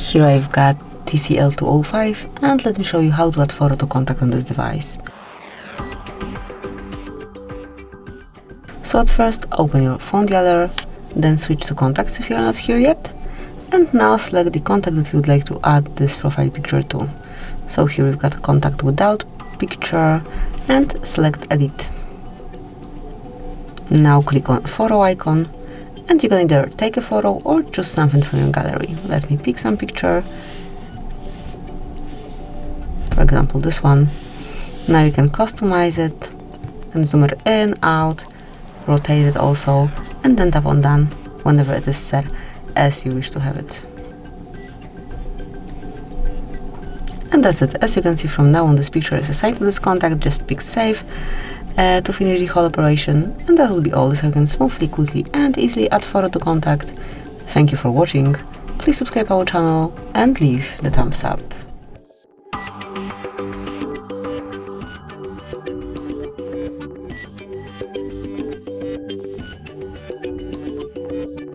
Here I've got TCL 205, and let me show you how to add photo to contact on this device. So at first, open your phone dialer, then switch to contacts if you are not here yet, and now select the contact that you would like to add this profile picture to. So here we've got a contact without picture, and select edit. Now click on photo icon, and you can either take a photo or choose something from your gallery. Let me pick some picture, for example this one. Now you can customize it, and zoom it in, out, rotate it also, and then tap on done whenever it is set as you wish to have it. And that's it. As you can see, from now on this picture is assigned to this contact. Just pick save to finish the whole operation, and that will be all. So you can smoothly, quickly and easily add photo to contact. Thank you for watching. Please subscribe our channel and leave the thumbs up.